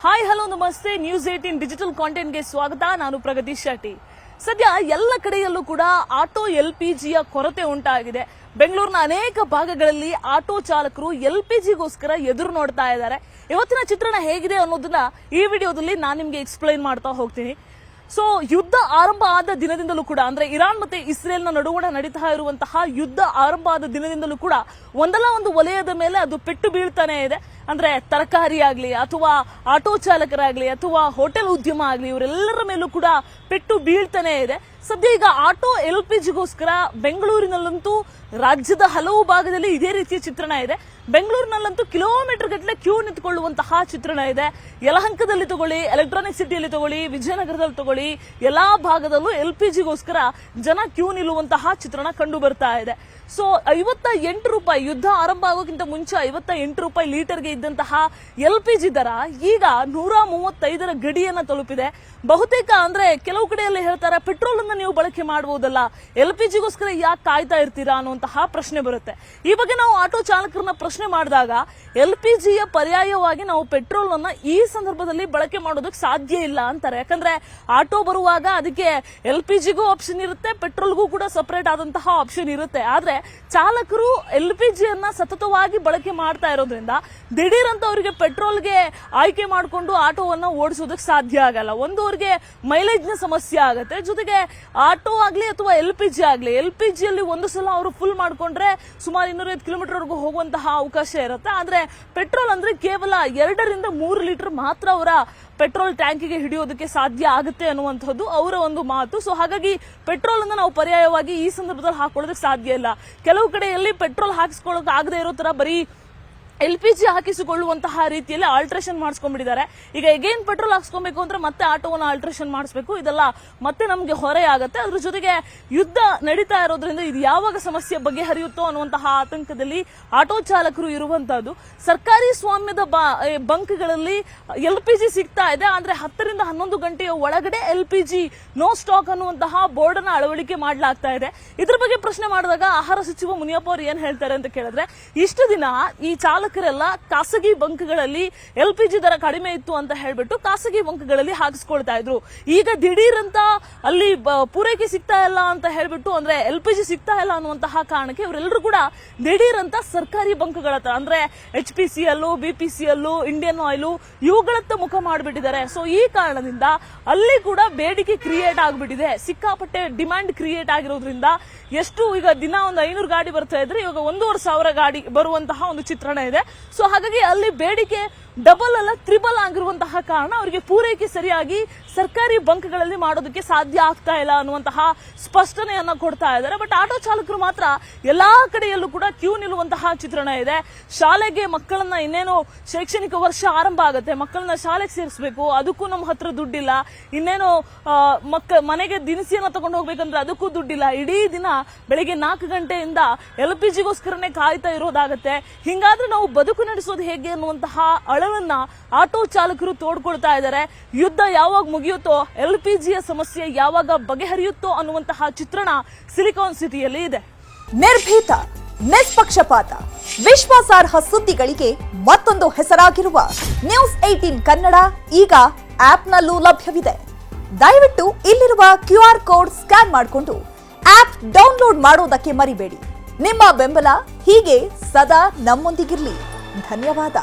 Hi hello ನಮಸ್ತೆ news 18 digital ಕಾಂಟೆಂಟ್ಗೆ ಸ್ವಾಗತ. ನಾನು ಪ್ರಗತಿ ಶೆಟ್ಟಿ. ಸದ್ಯ ಎಲ್ಲ ಕಡೆಯಲ್ಲೂ ಕೂಡ ಆಟೋ ಎಲ್ಪಿಜಿಯ ಕೊರತೆ ಉಂಟಾಗಿದೆ. ಬೆಂಗಳೂರಿನ ಅನೇಕ ಭಾಗಗಳಲ್ಲಿ ಆಟೋ ಚಾಲಕರು ಎಲ್ಪಿಜಿಗೋಸ್ಕರ ಎದುರು ನೋಡ್ತಾ ಇದ್ದಾರೆ. ಇವತ್ತಿನ ಚಿತ್ರಣ ಹೇಗಿದೆ ಅನ್ನೋದನ್ನ ಈ ವಿಡಿಯೋದಲ್ಲಿ ನಾನು ನಿಮ್ಗೆ ಎಕ್ಸ್ಪ್ಲೈನ್ ಮಾಡ್ತಾ ಹೋಗ್ತೀನಿ. ಸೊ ಯುದ್ಧ ಆರಂಭ ಆದ ದಿನದಿಂದಲೂ ಕೂಡ ಅಂದ್ರೆ ಇರಾನ್ ಮತ್ತೆ ಇಸ್ರೇಲ್ನ ನಡುವಣ ನಡೀತಾ ಇರುವಂತಹ ಯುದ್ಧ ಆರಂಭ ಆದ ದಿನದಿಂದಲೂ ಕೂಡ ಒಂದಲ್ಲ ಒಂದು ವಲಯದ ಮೇಲೆ ಅದು ಪೆಟ್ಟು ಬೀಳ್ತಾನೆ ಇದೆ. ಅಂದ್ರೆ ತರಕಾರಿ ಆಗ್ಲಿ ಅಥವಾ ಆಟೋ ಚಾಲಕರಾಗ್ಲಿ ಅಥವಾ ಹೋಟೆಲ್ ಉದ್ಯಮ ಆಗ್ಲಿ ಇವರೆಲ್ಲರ ಮೇಲೂ ಕೂಡ ಪೆಟ್ಟು ಬೀಳ್ತಾನೆ ಇದೆ. ಸದ್ಯ ಈಗ ಆಟೋ ಎಲ್ಪಿಜಿಗೋಸ್ಕರ ಬೆಂಗಳೂರಿನಲ್ಲಂತೂ ರಾಜ್ಯದ ಹಲವು ಭಾಗದಲ್ಲಿ ಇದೇ ರೀತಿಯ ಚಿತ್ರಣ ಇದೆ. ಬೆಂಗಳೂರಿನಲ್ಲಂತೂ ಕಿಲೋಮೀಟರ್ ಗಟ್ಟಲೆ ಕ್ಯೂ ನಿಂತ್ಕೊಳ್ಳುವಂತಹ ಚಿತ್ರಣ ಇದೆ. ಯಲಹಂಕದಲ್ಲಿ ತಗೊಳ್ಳಿ, ಎಲೆಕ್ಟ್ರಾನಿಕ್ ಸಿಟಿಯಲ್ಲಿ ತಗೊಳ್ಳಿ, ವಿಜಯನಗರದಲ್ಲಿ ತಗೊಳ್ಳಿ, ಎಲ್ಲಾ ಭಾಗದಲ್ಲೂ ಎಲ್ಪಿಜಿಗೋಸ್ಕರ ಜನ ಕ್ಯೂ ನಿಲ್ಲುವಂತಹ ಚಿತ್ರಣ ಕಂಡು ಬರ್ತಾ ಇದೆ. ಸೊ 58 ರೂಪಾಯಿ ಯುದ್ಧ ಆರಂಭ ಆಗೋಕ್ಕಿಂತ ಮುಂಚೆ 58 ರೂಪಾಯಿ ಲೀಟರ್ಗೆ ಇದ್ದಂತಹ ಎಲ್ಪಿಜಿ ದರ ಈಗ 135ರ ಗಡಿಯನ್ನ ತಲುಪಿದೆ. ಬಹುತೇಕ ಅಂದ್ರೆ ಕೆಲವು ಕಡೆಯಲ್ಲಿ ಹೇಳ್ತಾರೆ ಪೆಟ್ರೋಲ್ ಅನ್ನ ನೀವು ಬಳಕೆ ಮಾಡಬಹುದಲ್ಲ, ಎಲ್ಪಿಜಿಗೋಸ್ಕರ ಯಾಕೆ ಕಾಯ್ತಾ ಇರ್ತೀರಾ ಅನ್ನುವಂತಹ ಪ್ರಶ್ನೆ ಬರುತ್ತೆ. ಈ ಬಗ್ಗೆ ನಾವು ಆಟೋ ಚಾಲಕರನ್ನ ಪ್ರಶ್ನೆ ಮಾಡಿದಾಗ ಎಲ್ಪಿಜಿಯ ಪರ್ಯಾಯವಾಗಿ ನಾವು ಪೆಟ್ರೋಲ್ ಅನ್ನ ಈ ಸಂದರ್ಭದಲ್ಲಿ ಬಳಕೆ ಮಾಡೋದಕ್ಕೆ ಸಾಧ್ಯ ಇಲ್ಲ ಅಂತಾರೆ. ಯಾಕಂದ್ರೆ ಆಟೋ ಬರುವಾಗ ಅದಕ್ಕೆ ಎಲ್ಪಿಜಿಗೂ ಆಪ್ಷನ್ ಇರುತ್ತೆ, ಪೆಟ್ರೋಲ್ಗೂ ಕೂಡ ಸಪರೇಟ್ ಆದಂತಹ ಆಪ್ಷನ್ ಇರುತ್ತೆ. ಆದ್ರೆ ಚಾಲಕರು ಎಲ್ಪಿಜಿಯನ್ನ ಸತತವಾಗಿ ಬಳಕೆ ಮಾಡ್ತಾ ಇರೋದ್ರಿಂದ ದಿಢೀರ್ ಅಂತ ಅವರಿಗೆ ಪೆಟ್ರೋಲ್ಗೆ ಆಯ್ಕೆ ಮಾಡಿಕೊಂಡು ಆಟೋವನ್ನ ಓಡಿಸೋದಕ್ಕೆ ಸಾಧ್ಯ ಆಗಲ್ಲ. ಒಂದು ಅವರಿಗೆ ಮೈಲೇಜ್ ನ ಸಮಸ್ಯೆ ಆಗುತ್ತೆ, ಜೊತೆಗೆ ಆಟೋ ಆಗ್ಲಿ ಅಥವಾ ಎಲ್ಪಿಜಿ ಆಗ್ಲಿ, ಎಲ್ಪಿಜಿಯಲ್ಲಿ ಒಂದು ಸಲ ಅವರು ಫುಲ್ ಮಾಡ್ಕೊಂಡ್ರೆ ಸುಮಾರು 250 ಕಿಲೋಮೀಟರ್ ವರೆಗೂ ಹೋಗುವಂತಹ ಅವಕಾಶ ಇರುತ್ತೆ. ಆದ್ರೆ ಪೆಟ್ರೋಲ್ ಅಂದ್ರೆ ಕೇವಲ 2 ರಿಂದ 3 ಲೀಟರ್ ಮಾತ್ರ ಅವರ ಪೆಟ್ರೋಲ್ ಟ್ಯಾಂಕಿಗೆ ಹಿಡಿಯೋದಕ್ಕೆ ಸಾಧ್ಯ ಆಗುತ್ತೆ ಅನ್ನುವಂಥದ್ದು ಅವರ ಒಂದು ಮಾತು. ಸೊ ಹಾಗಾಗಿ ಪೆಟ್ರೋಲ್ ಅನ್ನು ನಾವು ಪರ್ಯಾಯವಾಗಿ ಈ ಸಂದರ್ಭದಲ್ಲಿ ಹಾಕೊಳ್ಳೋದಕ್ಕೆ ಸಾಧ್ಯ ಇಲ್ಲ. ಕೆಲವು ಕಡೆಯಲ್ಲಿ ಪೆಟ್ರೋಲ್ ಹಾಕಿಸ್ಕೊಳ್ಳೋಕೆ ಆಗದೆ ಇರೋ ತರ ಬರೀ ಎಲ್ಪಿಜಿ ಹಾಕಿಸಿಕೊಳ್ಳುವಂತಹ ರೀತಿಯಲ್ಲಿ ಆಲ್ಟ್ರೇಷನ್ ಮಾಡಿಸ್ಕೊಂಡ್ಬಿಟ್ಟಿದ್ದಾರೆ. ಈಗ ಎಗೇನ್ ಪೆಟ್ರೋಲ್ ಹಾಕ್ಸ್ಕೊಬೇಕು ಅಂದ್ರೆ ಮತ್ತೆ ಆಟೋವನ್ನ ಆಲ್ಟ್ರೇಷನ್ ಮಾಡಿಸ್ಬೇಕು. ಇದೆಲ್ಲ ಮತ್ತೆ ನಮ್ಗೆ ಹೊರೆ ಆಗುತ್ತೆ. ಅದ್ರ ಜೊತೆಗೆ ಯುದ್ಧ ನಡೀತಾ ಇರೋದ್ರಿಂದ ಇದು ಯಾವಾಗ ಸಮಸ್ಯೆ ಬಗೆಹರಿಯುತ್ತೋ ಅನ್ನುವಂತಹ ಆತಂಕದಲ್ಲಿ ಆಟೋ ಚಾಲಕರು ಇರುವಂತಹದ್ದು. ಸರ್ಕಾರಿ ಸ್ವಾಮ್ಯದ ಬಂಕ್ಗಳಲ್ಲಿ ಎಲ್ಪಿಜಿ ಸಿಗ್ತಾ ಇದೆ, ಆದ್ರೆ 10 ರಿಂದ 11 ಗಂಟೆಯ ಒಳಗಡೆ ಎಲ್ಪಿಜಿ ನೋ ಸ್ಟಾಕ್ ಅನ್ನುವಂತಹ ಬೋರ್ಡ್ ಅನ್ನ ಅಳವಡಿಕೆ ಮಾಡಲಾಗ್ತಾ ಇದೆ. ಇದ್ರ ಬಗ್ಗೆ ಪ್ರಶ್ನೆ ಮಾಡಿದಾಗ ಆಹಾರ ಸಚಿವ ಮುನಿಯಪ್ಪ ಅವರು ಏನ್ ಹೇಳ್ತಾರೆ ಅಂತ ಕೇಳಿದ್ರೆ, ಇಷ್ಟು ದಿನ ಈ ಚಾಲಕರೆಲ್ಲ ಖಾಸಗಿ ಬಂಕ್ಗಳಲ್ಲಿ ಎಲ್ಪಿಜಿ ದರ ಕಡಿಮೆ ಇತ್ತು ಅಂತ ಹೇಳ್ಬಿಟ್ಟು ಖಾಸಗಿ ಬಂಕ್ಗಳಲ್ಲಿ ಹಾಕಿಸ್ಕೊಳ್ತಾ ಇದ್ರು. ಈಗ ದಿಢೀರ್ ಅಂತ ಅಲ್ಲಿ ಪೂರೈಕೆ ಸಿಗ್ತಾ ಇಲ್ಲ ಅಂತ ಹೇಳ್ಬಿಟ್ಟು ಅಂದ್ರೆ ಎಲ್ಪಿಜಿ ಸಿಗ್ತಾ ಇಲ್ಲ ಅನ್ನುವಂತಹ ಕಾರಣಕ್ಕೆ ಇವರೆಲ್ಲರೂ ಕೂಡ ದಿಢೀರ್ ಅಂತ ಸರ್ಕಾರಿ ಬಂಕ್ಗಳ ಹತ್ರ ಅಂದ್ರೆ HPCL, BPCL, ಇಂಡಿಯನ್ ಆಯಿಲ್ ಇವುಗಳತ್ತ ಮುಖ ಮಾಡಿಬಿಟ್ಟಿದ್ದಾರೆ. ಸೊ ಈ ಕಾರಣದಿಂದ ಅಲ್ಲಿ ಕೂಡ ಬೇಡಿಕೆ ಕ್ರಿಯೇಟ್ ಆಗ್ಬಿಟ್ಟಿದೆ, ಸಿಕ್ಕಾಪಟ್ಟೆ ಡಿಮ್ಯಾಂಡ್ ಕ್ರಿಯೇಟ್ ಆಗಿರೋದ್ರಿಂದ ಎಷ್ಟು ಈಗ ದಿನ ಒಂದು 500 ಗಾಡಿ ಬರ್ತಾ ಇದ್ರೆ ಇವಾಗ 1,500 ಗಾಡಿ ಬರುವಂತಹ ಒಂದು ಚಿತ್ರಣ ಇದೆ. ಸೊ ಹಾಗಾಗಿ ಅಲ್ಲಿ ಬೇಡಿಕೆ ಡಬಲ್ ಅಲ್ಲ ಟ್ರಿಬಲ್ ಆಗಿರುವಂತಹ ಕಾರಣ ಅವರಿಗೆ ಪೂರೈಕೆ ಸರಿಯಾಗಿ ಸರ್ಕಾರಿ ಬಂಕ್ಗಳಲ್ಲಿ ಮಾಡೋದಕ್ಕೆ ಸಾಧ್ಯ ಆಗ್ತಾ ಇಲ್ಲ ಅನ್ನುವಂತಹ ಸ್ಪಷ್ಟನೆಯನ್ನ ಕೊಡ್ತಾ ಇದ್ದಾರೆ. ಬಟ್ ಆಟೋ ಚಾಲಕರು ಮಾತ್ರ ಎಲ್ಲಾ ಕಡೆಯಲ್ಲೂ ಕೂಡ ಕ್ಯೂ ನಿಲ್ಲುವಂತಹ ಚಿತ್ರಣ ಇದೆ. ಶಾಲೆಗೆ ಮಕ್ಕಳನ್ನ ಇನ್ನೇನು ಶೈಕ್ಷಣಿಕ ವರ್ಷ ಆರಂಭ ಆಗುತ್ತೆ, ಮಕ್ಕಳನ್ನ ಶಾಲೆಗೆ ಸೇರಿಸಬೇಕು, ಅದಕ್ಕೂ ನಮ್ಮ ಹತ್ರ ದುಡ್ಡಿಲ್ಲ. ಇನ್ನೇನು ಮನೆಗೆ ದಿನಸಿಯನ್ನ ತಗೊಂಡು ಹೋಗ್ಬೇಕಂದ್ರೆ ಅದಕ್ಕೂ ದುಡ್ಡಿಲ್ಲ. ಇಡೀ ದಿನ ಬೆಳಿಗ್ಗೆ 4 ಗಂಟೆಯಿಂದ ಎಲ್ಪಿಜಿಗೋಸ್ಕರನೇ ಕಾಯ್ತಾ ಇರೋದಾಗತ್ತೆ. ಹಿಂಗಾದ್ರೆ ನಾವು ಬದುಕು ನಡೆಸೋದು ಹೇಗೆ ಅನ್ನುವಂತಹ ಅಳವನ್ನ ಆಟೋ ಚಾಲಕರು ತೋಡ್ಕೊಳ್ತಾ ಇದ್ದಾರೆ. ಯುದ್ಧ ಯಾವಾಗ ಮುಗಿಯುತ್ತೋ, ಎಲ್ಪಿಜಿಯ ಸಮಸ್ಯೆ ಯಾವಾಗ ಬಗೆಹರಿಯುತ್ತೋ ಅನ್ನುವಂತಹ ಚಿತ್ರಣ ಸಿಲಿಕಾನ್ ಸಿಟಿಯಲ್ಲಿ ಇದೆ. ನಿರ್ಭೀತ, ನಿಷ್ಪಕ್ಷಪಾತ, ವಿಶ್ವಾಸಾರ್ಹ ಸುದ್ದಿಗಳಿಗೆ ಮತ್ತೊಂದು ಹೆಸರಾಗಿರುವ ನ್ಯೂಸ್ 18 ಕನ್ನಡ ಈಗ ಆಪ್ನಲ್ಲೂ ಲಭ್ಯವಿದೆ. ದಯವಿಟ್ಟು ಇಲ್ಲಿರುವ QR ಕೋಡ್ ಸ್ಕ್ಯಾನ್ ಮಾಡಿಕೊಂಡು ಆಪ್ ಡೌನ್ಲೋಡ್ ಮಾಡೋದಕ್ಕೆ ಮರಿಬೇಡಿ. ನಿಮ್ಮ ಬೆಂಬಲ ಹೀಗೆ ಸದಾ ನಮ್ಮೊಂದಿಗಿರಲಿ. ಧನ್ಯವಾದ.